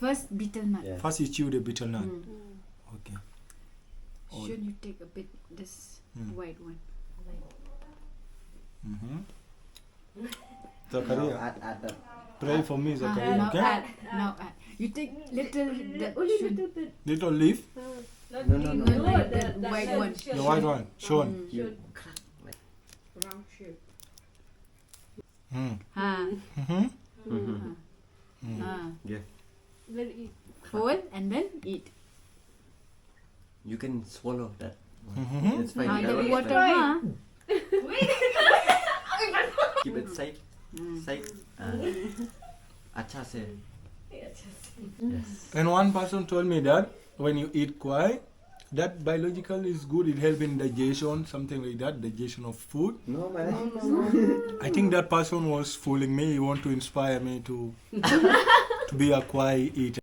First betel nut. Yeah. First you chew the betel nut. Okay. Oh. Should you take a bit this white one? Zakaria, Add that. pray for me, Zakaria. Now Okay. add. Now add. You take little that should, Little leaf, No. the white one. the white one, shown. You crack like. Round shape. Yeah. Then eat. Fold and then eat. You can swallow that. Mhm. It's fine. The That is water, fine. huh? Keep it safe. Safe. Acha se. Yes. And one person told me that when you eat kwai, that biological is good. It helps in digestion, something like that, digestion of food. No man. I think that person was fooling me. He want to inspire me to be a kwai eater.